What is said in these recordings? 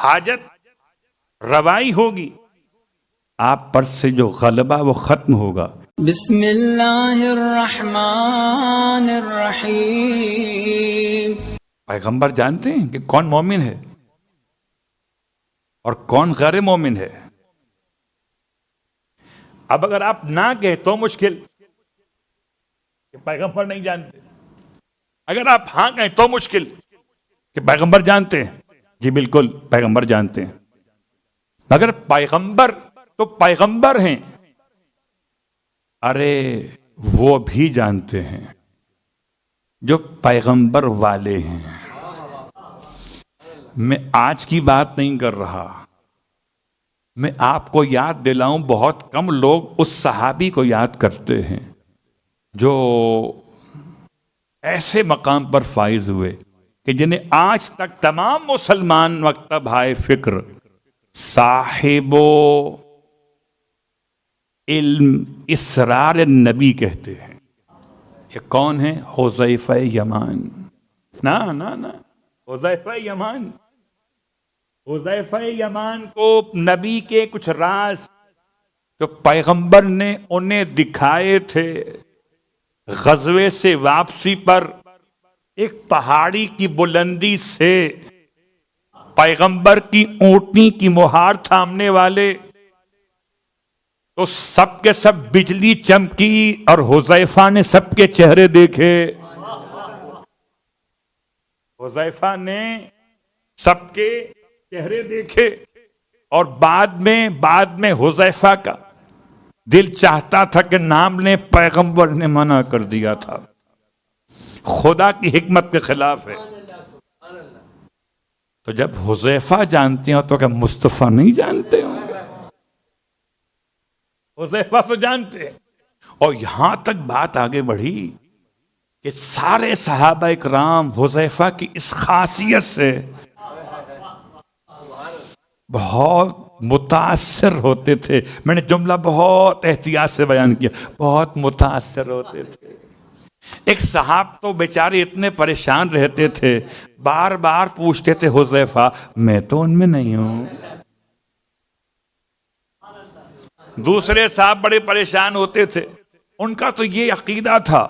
حاجت روائی ہوگی، آپ پر سے جو غلبہ وہ ختم ہوگا۔ بسم اللہ الرحمن الرحیم۔ پیغمبر جانتے ہیں کہ کون مومن ہے اور کون غیر مومن ہے۔ اب اگر آپ نہ کہیں تو مشکل کہ پیغمبر نہیں جانتے، اگر آپ ہاں کہیں تو مشکل کہ پیغمبر جانتے ہیں۔ جی بالکل پیغمبر جانتے ہیں، مگر پیغمبر تو پیغمبر ہیں، ارے وہ بھی جانتے ہیں جو پیغمبر والے ہیں۔ میں آج کی بات نہیں کر رہا، میں آپ کو یاد دلاؤں، بہت کم لوگ اس صحابی کو یاد کرتے ہیں جو ایسے مقام پر فائز ہوئے کہ جنہیں آج تک تمام مسلمان مکتب ہائے فکر صاحب علم اسرار النبی کہتے ہیں۔ یہ کون ہے؟ حذیفہ یمان۔ نہ حذیفہ یمان، حذیفہ یمان کو نبی کے کچھ راز جو پیغمبر نے انہیں دکھائے تھے، غزوے سے واپسی پر ایک پہاڑی کی بلندی سے پیغمبر کی اونٹنی کی مہار تھامنے والے، تو سب کے سب بجلی چمکی اور حذیفہ نے سب کے چہرے دیکھے۔ حذیفہ نے سب کے چہرے دیکھے اور بعد میں حذیفہ کا دل چاہتا تھا کہ نام لیں، پیغمبر نے منع کر دیا تھا، خدا کی حکمت کے خلاف ہے۔ تو جب حذیفہ جانتے ہو تو کیا مصطفیٰ نہیں جانتے ہوں گے؟ حذیفہ تو جانتے ہیں۔ اور یہاں تک بات آگے بڑھی کہ سارے صحابہ اکرام حذیفہ کی اس خاصیت سے بہت متاثر ہوتے تھے۔ میں نے جملہ بہت احتیاط سے بیان کیا، بہت متاثر ہوتے تھے۔ ایک صحاب تو بیچارے اتنے پریشان رہتے تھے، بار بار پوچھتے تھے حذیفہ میں تو ان میں نہیں ہوں۔ دوسرے صاحب بڑے پریشان ہوتے تھے، ان کا تو یہ عقیدہ تھا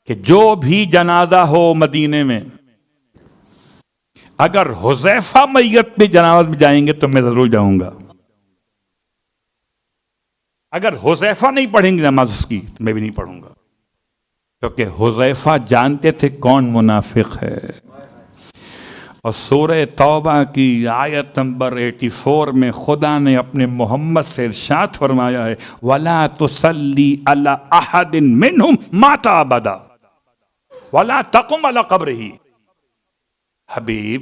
کہ جو بھی جنازہ ہو مدینے میں، اگر حذیفہ میت پہ جنازہ میں جائیں گے تو میں ضرور جاؤں گا، اگر حذیفہ نہیں پڑھیں گے نماز اس کی تو میں بھی نہیں پڑھوں گا، کیونکہ حذیفہ جانتے تھے کون منافق ہے۔ اور سورہ توبہ کی آیت نمبر 84 میں خدا نے اپنے محمد سے ارشاد فرمایا ہے وَلَا تُصَلِّ عَلَىٰ أَحَدٍ مِّنْهُمْ مَاتَ أَبَدًا وَلَا تَقُمْ عَلَىٰ قَبْرِهِ۔ حبیب،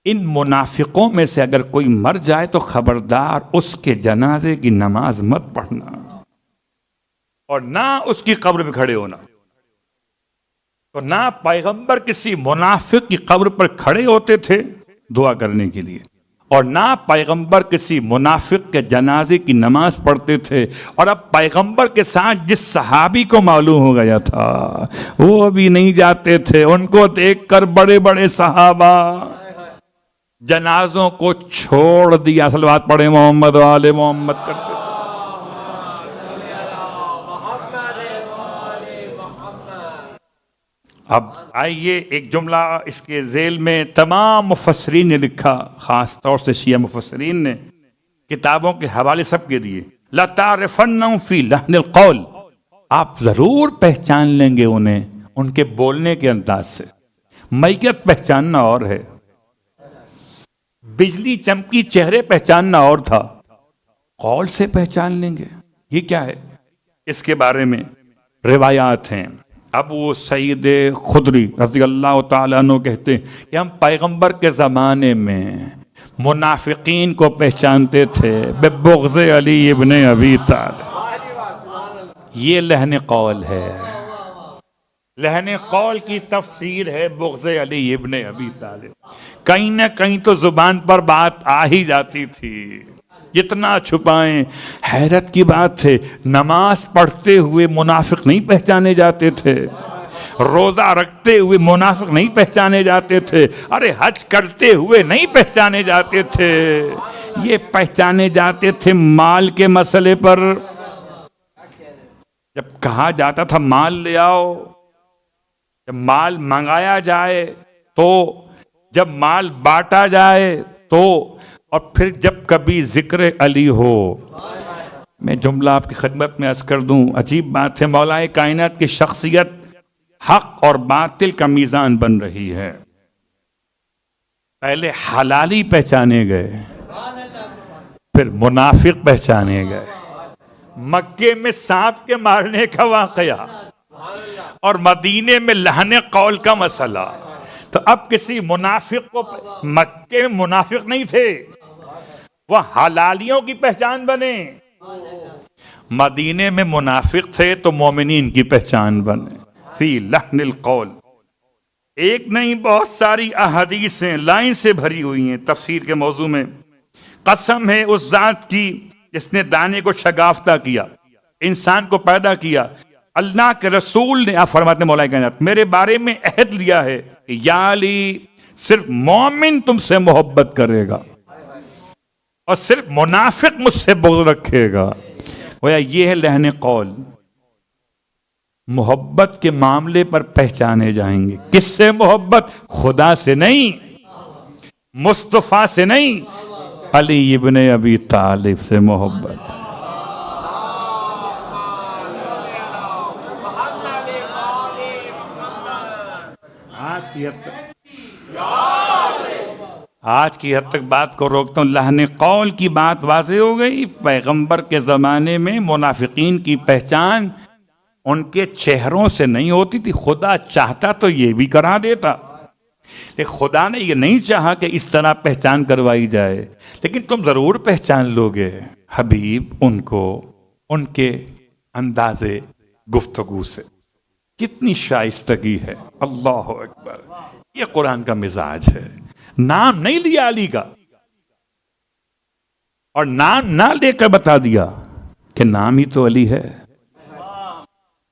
ان منافقوں میں سے اگر کوئی مر جائے تو خبردار اس کے جنازے کی نماز مت پڑھنا اور نہ اس کی قبر پہ کھڑے ہونا۔ تو نہ پیغمبر کسی منافق کی قبر پر کھڑے ہوتے تھے دعا کرنے کے لیے، اور نہ پیغمبر کسی منافق کے جنازے کی نماز پڑھتے تھے۔ اور اب پیغمبر کے ساتھ جس صحابی کو معلوم ہو گیا تھا وہ بھی نہیں جاتے تھے، ان کو دیکھ کر بڑے بڑے صحابہ جنازوں کو چھوڑ دیا۔ صلوات پڑھیں محمد و آل محمد کرتے۔ اب آئیے ایک جملہ اس کے ذیل میں تمام مفسرین نے لکھا، خاص طور سے شیعہ مفسرین نے، کتابوں کے حوالے سب کے دیے۔ لَتَعْرِفَنَّهُمْ فِي لَحْنِ الْقَوْلِ، آپ ضرور پہچان لیں گے انہیں ان کے بولنے کے انداز سے۔ میت پہچاننا اور ہے، بجلی چمکی چہرے پہچاننا اور تھا، قول سے پہچان لیں گے۔ یہ کیا ہے؟ اس کے بارے میں روایات ہیں۔ ابو سعید خدری رضی اللہ تعالیٰ عنہ کہتے ہیں کہ ہم پیغمبر کے زمانے میں منافقین کو پہچانتے تھے ببغض علی ابن ابی طالب۔ یہ لحن قول ہے، لحن قول کی تفسیر ہے بغض علی ابن ابی طالب۔ کہیں نہ کہیں تو زبان پر بات آ ہی جاتی تھی، جتنا چھپائیں۔ حیرت کی بات ہے، نماز پڑھتے ہوئے منافق نہیں پہچانے جاتے تھے، روزہ رکھتے ہوئے منافق نہیں پہچانے جاتے تھے، ارے حج کرتے ہوئے نہیں پہچانے جاتے تھے، یہ پہچانے جاتے تھے مال کے مسئلے پر۔ جب کہا جاتا تھا مال لے آؤ، جب مال منگایا جائے تو، جب مال بانٹا جائے تو، اور پھر جب کبھی ذکر علی ہو۔ میں جملہ آپ کی خدمت میں عرض کر دوں، عجیب بات ہے، مولا کائنات کی شخصیت حق اور باطل کا میزان بن رہی ہے۔ پہلے حلالی پہچانے گئے، پھر منافق پہچانے گئے۔ مکے میں سانپ کے مارنے کا واقعہ اور مدینے میں لہن قول کا مسئلہ، تو اب کسی منافق کو، مکے میں منافق نہیں تھے، وہ حلالیوں کی پہچان بنے، مدینے میں منافق تھے تو مومنین کی پہچان بنے۔ فی لحن القول، ایک نہیں بہت ساری احادیثیں لائن سے بھری ہوئی ہیں تفسیر کے موضوع میں۔ قسم ہے اس ذات کی جس نے دانے کو شگافتہ کیا، انسان کو پیدا کیا، اللہ کے رسول نے، آپ فرماتے ہیں مولا کائنات، میرے بارے میں عہد لیا ہے کہ یا علی صرف مومن تم سے محبت کرے گا اور صرف منافق مجھ سے بغض رکھے گا۔ گویا یہ ہے لحن قول۔ محبت کے معاملے پر پہچانے جائیں گے۔ کس سے محبت؟ خدا سے نہیں، مصطفیٰ سے نہیں، علی ابن ابی طالب سے محبت۔ آج کی حد تک بات کو روکتا ہوں، لحن قول کی بات واضح ہو گئی۔ پیغمبر کے زمانے میں منافقین کی پہچان ان کے چہروں سے نہیں ہوتی تھی، خدا چاہتا تو یہ بھی کرا دیتا، لیکن خدا نے یہ نہیں چاہا کہ اس طرح پہچان کروائی جائے، لیکن تم ضرور پہچان لوگے حبیب ان کو، ان کے انداز گفتگو سے۔ کتنی شائستگی ہے، اللہ اکبر، یہ قرآن کا مزاج ہے۔ نام نہیں لیا علی کا، اور نام نہ لے کر بتا دیا کہ نام ہی تو علی ہے۔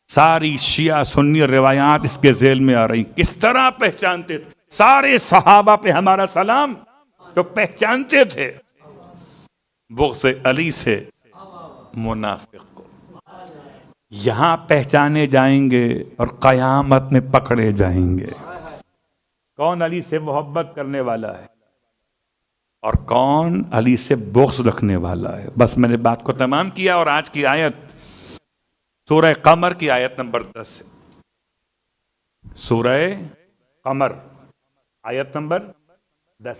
ساری شیعہ سنی روایات اس کے ذیل میں آ رہی، کس طرح پہچانتے تھے۔ سارے صحابہ پہ ہمارا سلام، جو پہچانتے تھے بغض علی سے منافق کو، یہاں پہچانے جائیں گے اور قیامت میں پکڑے جائیں گے۔ کون علی سے محبت کرنے والا ہے اور کون علی سے بغض رکھنے والا ہے۔ بس میں نے بات کو تمام کیا، اور آج کی آیت سورہ قمر کی آیت نمبر 10 سے، سورہ قمر آیت نمبر 10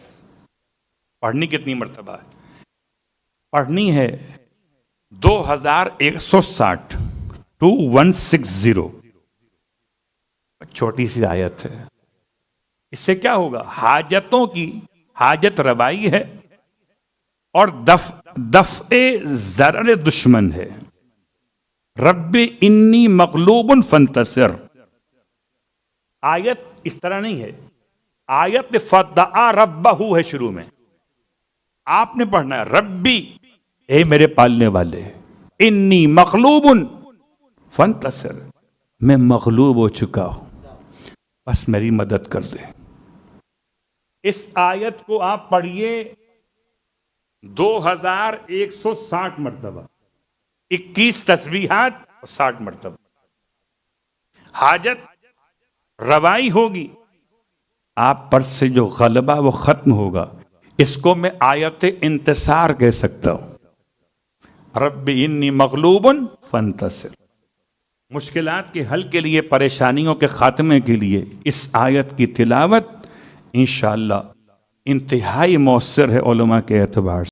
پڑھنی کتنی مرتبہ ہے؟ پڑھنی ہے 2160، 2160، چھوٹی سی آیت ہے۔ اس سے کیا ہوگا؟ حاجتوں کی حاجت روائی ہے اور دفع ضرر دشمن ہے۔ رب انی مغلوب فانتصر، آیت اس طرح نہیں ہے، آیت فدعا ربہ ہے شروع میں، آپ نے پڑھنا ہے ربی، اے میرے پالنے والے، انی مغلوب فانتصر، میں مغلوب ہو چکا ہوں، بس میری مدد کر دے۔ اس آیت کو آپ پڑھیے 2160 مرتبہ، 21 تسبیحات اور 60 مرتبہ، حاجت روائی ہوگی، آپ پر سے جو غلبہ وہ ختم ہوگا۔ اس کو میں آیت انتصار کہہ سکتا ہوں، رب انی مغلوب فانتصر۔ مشکلات کے حل کے لیے، پریشانیوں کے خاتمے کے لیے اس آیت کی تلاوت انشاءاللہ انتہائی مؤثر ہے علماء کے اعتبار